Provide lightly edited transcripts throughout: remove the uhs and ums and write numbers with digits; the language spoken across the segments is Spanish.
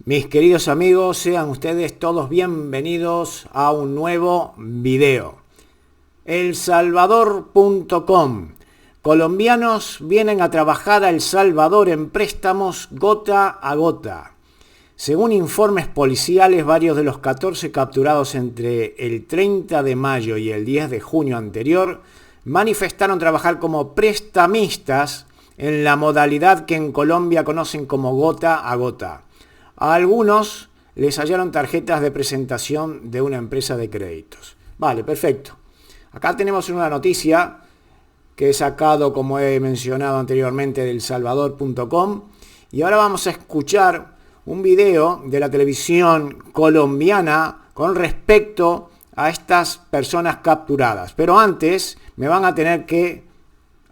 Mis queridos amigos, sean ustedes todos bienvenidos a un nuevo video. elsalvador.com. Colombianos vienen a trabajar a El Salvador en préstamos gota a gota. Según informes policiales, varios de los 14 capturados entre el 30 de mayo y el 10 de junio anterior manifestaron trabajar como prestamistas en la modalidad que en Colombia conocen como gota a gota. A algunos les hallaron tarjetas de presentación de una empresa de créditos. Vale, perfecto. Acá tenemos una noticia que he sacado, como he mencionado anteriormente, de elsalvador.com, y ahora vamos a escuchar un video de la televisión colombiana con respecto a estas personas capturadas. Pero antes me van a tener que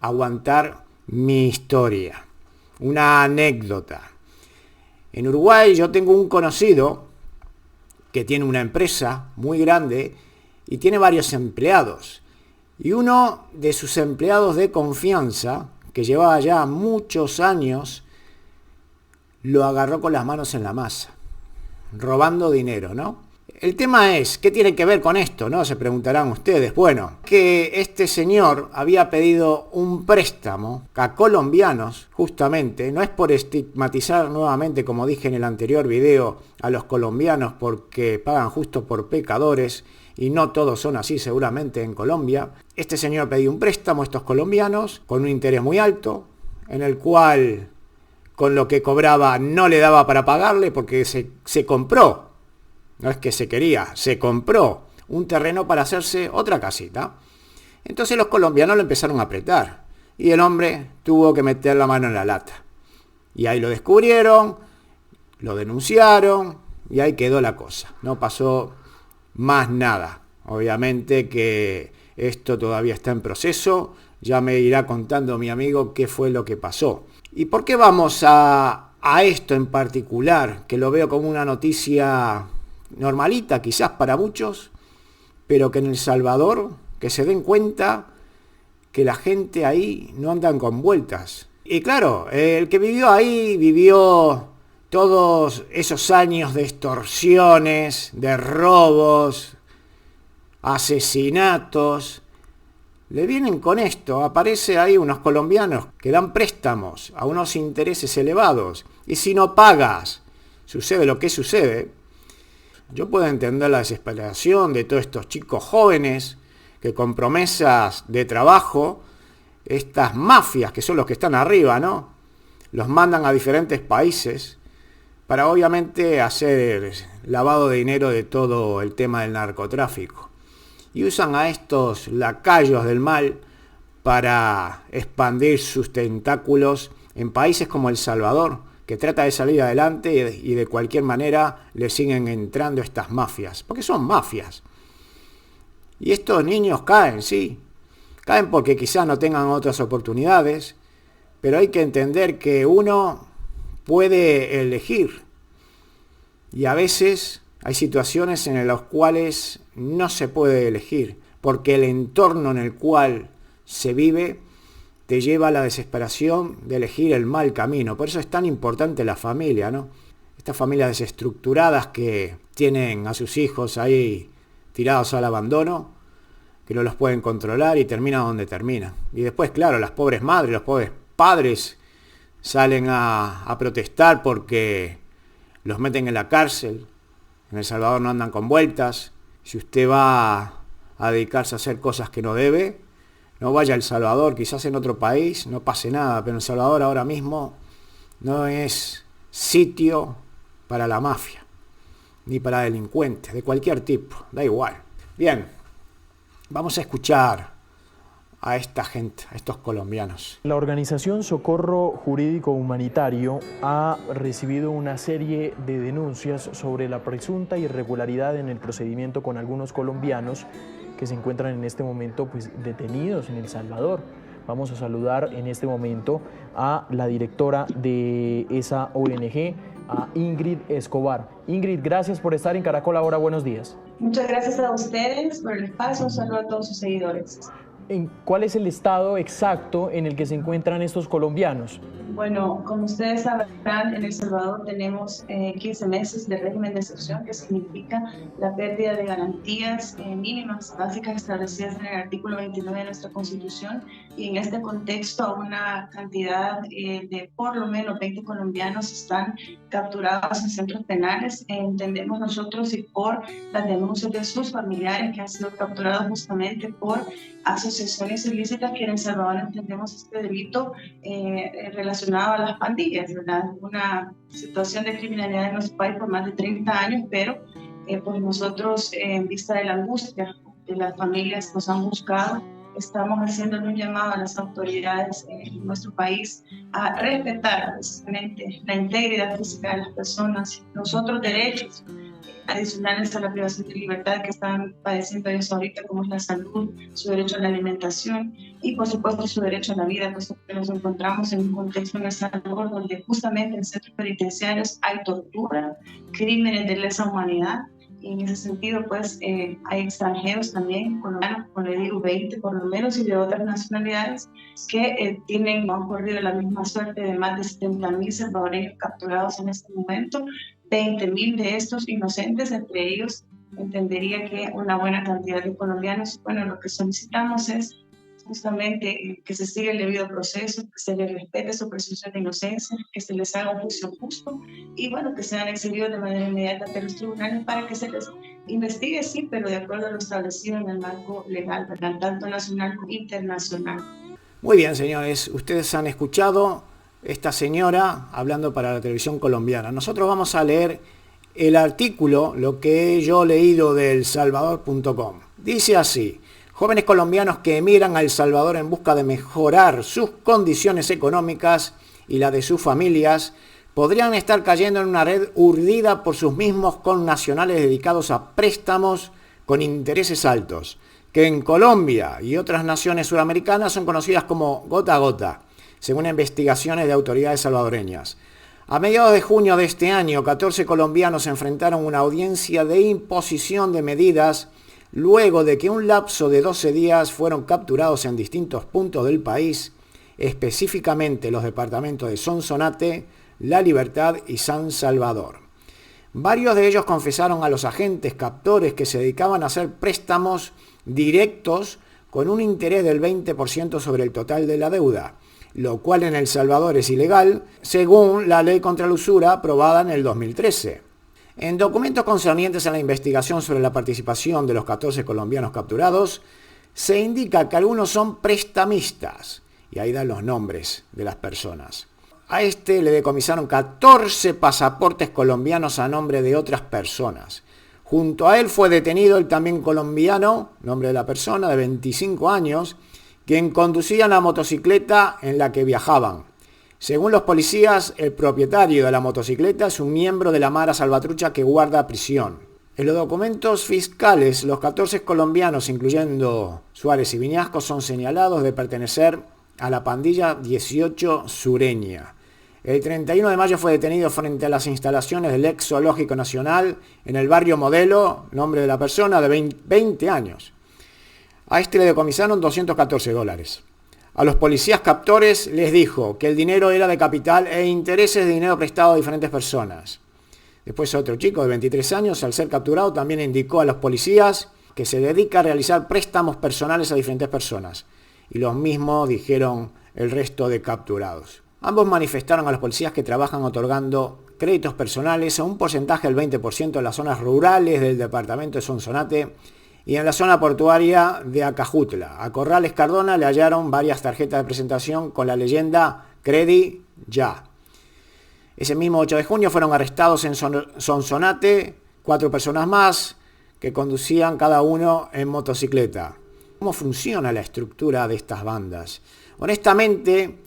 aguantar mi historia, una anécdota. En Uruguay yo tengo un conocido que tiene una empresa muy grande y tiene varios empleados. Y uno de sus empleados de confianza, que llevaba ya muchos años, lo agarró con las manos en la masa, robando dinero, ¿no? El tema es, ¿qué tiene que ver con esto, no? Se preguntarán ustedes. Bueno, que este señor había pedido un préstamo a colombianos, justamente. No es por estigmatizar nuevamente, como dije en el anterior video, a los colombianos porque pagan justo por pecadores, y no todos son así seguramente en Colombia. Este señor pidió un préstamo a estos colombianos con un interés muy alto, en el cual con lo que cobraba no le daba para pagarle porque se compró. No es que se quería, se compró un terreno para hacerse otra casita. Entonces los colombianos lo empezaron a apretar y el hombre tuvo que meter la mano en la lata. Y ahí lo descubrieron, lo denunciaron y ahí quedó la cosa. No pasó más nada. Obviamente que esto todavía está en proceso. Ya me irá contando mi amigo qué fue lo que pasó. ¿Y por qué vamos a esto en particular? Que lo veo como una noticia normalita quizás para muchos, pero que en El Salvador, que se den cuenta que la gente ahí no andan con vueltas. Y claro, el que vivió ahí vivió todos esos años de extorsiones, de robos, asesinatos. Le vienen con esto, aparece ahí unos colombianos que dan préstamos a unos intereses elevados, y si no pagas, sucede lo que sucede. Yo puedo entender la desesperación de todos estos chicos jóvenes que con promesas de trabajo, estas mafias que son los que están arriba, ¿no? Los mandan a diferentes países para obviamente hacer lavado de dinero de todo el tema del narcotráfico. Y usan a estos lacayos del mal para expandir sus tentáculos en países como El Salvador, que trata de salir adelante y de cualquier manera le siguen entrando estas mafias, porque son mafias. Y estos niños caen, sí, caen porque quizás no tengan otras oportunidades, pero hay que entender que uno puede elegir. Y a veces hay situaciones en las cuales no se puede elegir, porque el entorno en el cual se vive te lleva a la desesperación de elegir el mal camino. Por eso es tan importante la familia, ¿no? Estas familias desestructuradas que tienen a sus hijos ahí tirados al abandono, que no los pueden controlar y termina donde termina. Y después, claro, las pobres madres, los pobres padres salen a protestar porque los meten en la cárcel. En El Salvador no andan con vueltas. Si usted va a dedicarse a hacer cosas que no debe, no vaya a El Salvador, quizás en otro país no pase nada, pero El Salvador ahora mismo no es sitio para la mafia, ni para delincuentes, de cualquier tipo, da igual. Bien, vamos a escuchar a esta gente, a estos colombianos. La organización Socorro Jurídico Humanitario ha recibido una serie de denuncias sobre la presunta irregularidad en el procedimiento con algunos colombianos que se encuentran en este momento detenidos en El Salvador. Vamos a saludar en este momento a la directora de esa ONG, a Ingrid Escobar. Ingrid, gracias por estar en Caracol Ahora. Buenos días. Muchas gracias a ustedes por el espacio. Un saludo a todos sus seguidores. ¿Cuál es el estado exacto en el que se encuentran estos colombianos? Bueno, como ustedes sabrán, en El Salvador tenemos 15 meses de régimen de excepción, que significa la pérdida de garantías mínimas básicas establecidas en el artículo 29 de nuestra Constitución, y en este contexto una cantidad de por lo menos 20 colombianos están capturados en centros penales. Entendemos nosotros, y por las denuncias de sus familiares que han sido capturados justamente por asociaciones ilícitas, que en El Salvador entendemos este delito relacionado a las pandillas, ¿verdad? Una situación de criminalidad en nuestro país por más de 30 años, pero pues nosotros, en vista de la angustia de las familias que nos han buscado, estamos haciendo un llamado a las autoridades en nuestro país a respetar precisamente la integridad física de las personas, los otros derechos adicionales a la privación de libertad que están padeciendo ellos ahorita, como es la salud, su derecho a la alimentación y por supuesto su derecho a la vida, puesto que nos encontramos en un contexto en El Salvador donde justamente en centros penitenciarios hay tortura, crímenes de lesa humanidad. Y en ese sentido, pues, hay extranjeros también, colombianos, como le digo, 20 por lo menos, y de otras nacionalidades, que han corrido la misma suerte de más de 70.000 salvadoreños capturados en este momento. 20.000 de estos inocentes, entre ellos entendería que una buena cantidad de colombianos. Bueno, lo que solicitamos es justamente que se siga el debido proceso, que se les respete su presunción de inocencia, que se les haga un juicio justo y bueno, que sean exhibidos de manera inmediata ante los tribunales para que se les investigue, sí, pero de acuerdo a lo establecido en el marco legal, ¿verdad? Tanto nacional como internacional. Muy bien, señores, ustedes han escuchado esta señora hablando para la televisión colombiana. Nosotros vamos a leer el artículo, lo que yo he leído de elsalvador.com. Dice así: jóvenes colombianos que emigran a El Salvador en busca de mejorar sus condiciones económicas y la de sus familias podrían estar cayendo en una red urdida por sus mismos connacionales dedicados a préstamos con intereses altos, que en Colombia y otras naciones sudamericanas son conocidas como gota a gota, según investigaciones de autoridades salvadoreñas. A mediados de junio de este año, 14 colombianos enfrentaron una audiencia de imposición de medidas luego de que un lapso de 12 días fueron capturados en distintos puntos del país, específicamente los departamentos de Sonsonate, La Libertad y San Salvador. Varios de ellos confesaron a los agentes captores que se dedicaban a hacer préstamos directos con un interés del 20% sobre el total de la deuda, lo cual en El Salvador es ilegal, según la ley contra la usura aprobada en el 2013. En documentos concernientes a la investigación sobre la participación de los 14 colombianos capturados, se indica que algunos son prestamistas, y ahí dan los nombres de las personas. A este le decomisaron 14 pasaportes colombianos a nombre de otras personas. Junto a él fue detenido el también colombiano, nombre de la persona, de 25 años, quien conducía la motocicleta en la que viajaban. Según los policías, el propietario de la motocicleta es un miembro de la Mara Salvatrucha que guarda prisión. En los documentos fiscales, los 14 colombianos, incluyendo Suárez y Viñasco, son señalados de pertenecer a la pandilla 18 sureña. El 31 de mayo fue detenido frente a las instalaciones del ex Zoológico Nacional en el barrio Modelo, nombre de la persona, de 20 años. A este le decomisaron $214. A los policías captores les dijo que el dinero era de capital e intereses de dinero prestado a diferentes personas. Después otro chico de 23 años, al ser capturado, también indicó a los policías que se dedica a realizar préstamos personales a diferentes personas. Y los mismos dijeron el resto de capturados. Ambos manifestaron a los policías que trabajan otorgando créditos personales a un porcentaje del 20% en las zonas rurales del departamento de Sonsonate y en la zona portuaria de Acajutla. A Corrales Cardona le hallaron varias tarjetas de presentación con la leyenda Credi Ya. Ese mismo 8 de junio fueron arrestados en Sonsonate 4 personas más que conducían cada uno en motocicleta. ¿Cómo funciona la estructura de estas bandas? Honestamente,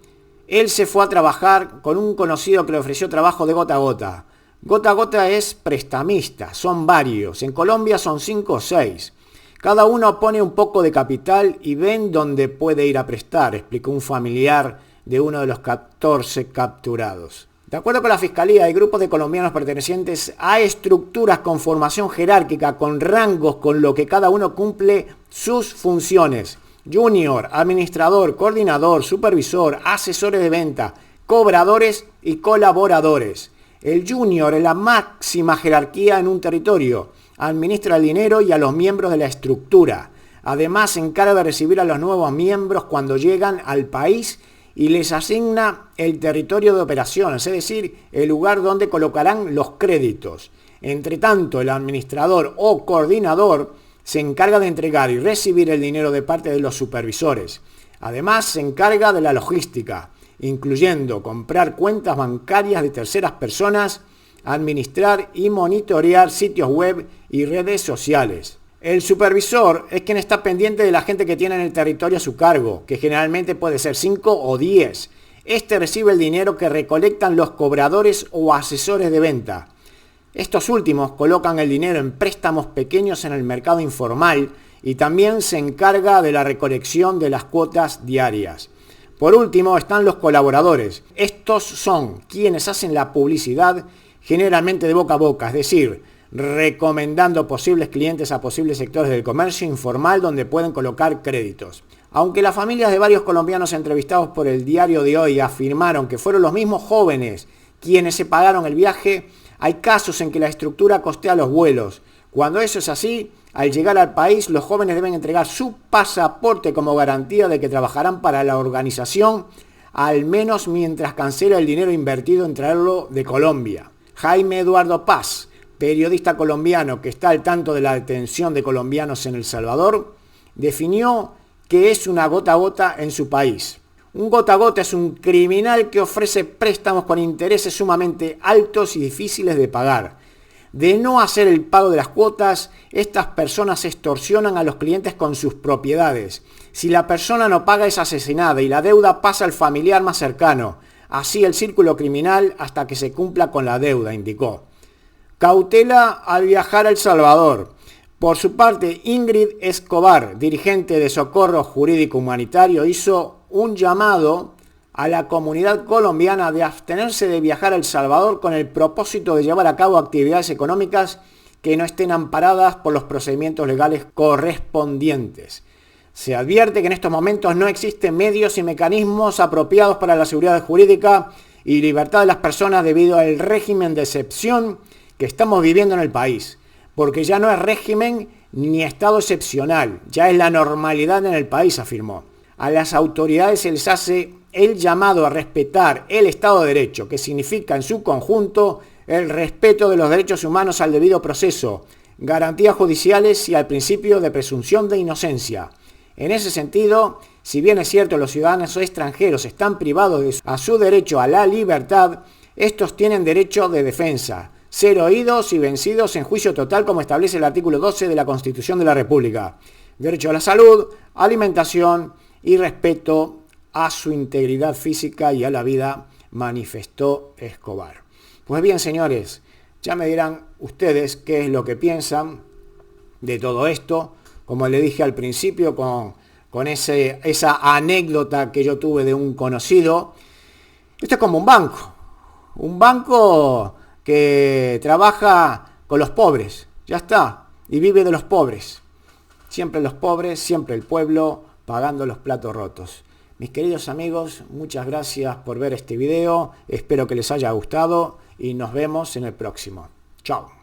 él se fue a trabajar con un conocido que le ofreció trabajo de gota a gota. Gota a gota es prestamista, son varios. En Colombia son 5 o 6. Cada uno pone un poco de capital y ven dónde puede ir a prestar, explicó un familiar de uno de los 14 capturados. De acuerdo con la Fiscalía, hay grupos de colombianos pertenecientes a estructuras con formación jerárquica, con rangos, con lo que cada uno cumple sus funciones. junior, administrador, coordinador, supervisor, asesores de venta, cobradores y colaboradores. El junior es la máxima jerarquía en un territorio, administra el dinero y a los miembros de la estructura. Además, se encarga de recibir a los nuevos miembros cuando llegan al país y les asigna el territorio de operaciones, es decir, el lugar donde colocarán los créditos. Entre tanto, el administrador o coordinador se encarga de entregar y recibir el dinero de parte de los supervisores. Además, se encarga de la logística, incluyendo comprar cuentas bancarias de terceras personas, administrar y monitorear sitios web y redes sociales. El supervisor es quien está pendiente de la gente que tiene en el territorio a su cargo, que generalmente puede ser 5 o 10. Este recibe el dinero que recolectan los cobradores o asesores de venta. Estos últimos colocan el dinero en préstamos pequeños en el mercado informal y también se encarga de la recolección de las cuotas diarias. Por último están los colaboradores. Estos son quienes hacen la publicidad generalmente de boca a boca, es decir, recomendando posibles clientes a posibles sectores del comercio informal donde pueden colocar créditos. Aunque las familias de varios colombianos entrevistados por el Diario de Hoy afirmaron que fueron los mismos jóvenes quienes se pagaron el viaje, hay casos en que la estructura costea los vuelos. Cuando eso es así, al llegar al país, los jóvenes deben entregar su pasaporte como garantía de que trabajarán para la organización, al menos mientras cancela el dinero invertido en traerlo de Colombia. Jaime Eduardo Paz, periodista colombiano que está al tanto de la detención de colombianos en El Salvador, definió que es una gota a gota en su país. Un gota a gota es un criminal que ofrece préstamos con intereses sumamente altos y difíciles de pagar. De no hacer el pago de las cuotas, estas personas extorsionan a los clientes con sus propiedades. Si la persona no paga, es asesinada y la deuda pasa al familiar más cercano. Así el círculo criminal hasta que se cumpla con la deuda, indicó. Cautela al viajar a El Salvador. Por su parte, Ingrid Escobar, dirigente de Socorro Jurídico Humanitario, hizo un llamado a la comunidad colombiana de abstenerse de viajar a El Salvador con el propósito de llevar a cabo actividades económicas que no estén amparadas por los procedimientos legales correspondientes. Se advierte que en estos momentos no existen medios y mecanismos apropiados para la seguridad jurídica y libertad de las personas debido al régimen de excepción que estamos viviendo en el país, porque ya no es régimen ni estado excepcional, ya es la normalidad en el país, afirmó. A las autoridades se les hace el llamado a respetar el Estado de Derecho, que significa en su conjunto el respeto de los derechos humanos al debido proceso, garantías judiciales y al principio de presunción de inocencia. En ese sentido, si bien es cierto los ciudadanos extranjeros están privados a su derecho a la libertad, estos tienen derecho de defensa, ser oídos y vencidos en juicio total como establece el artículo 12 de la Constitución de la República. Derecho a la salud, alimentación y respeto a su integridad física y a la vida, manifestó Escobar. Pues bien, señores, ya me dirán ustedes qué es lo que piensan de todo esto. Como le dije al principio, con esa anécdota que yo tuve de un conocido, esto es como un banco que trabaja con los pobres, ya está, y vive de los pobres. Siempre los pobres, siempre el pueblo, pagando los platos rotos. Mis queridos amigos, muchas gracias por ver este video, espero que les haya gustado y nos vemos en el próximo. Chao.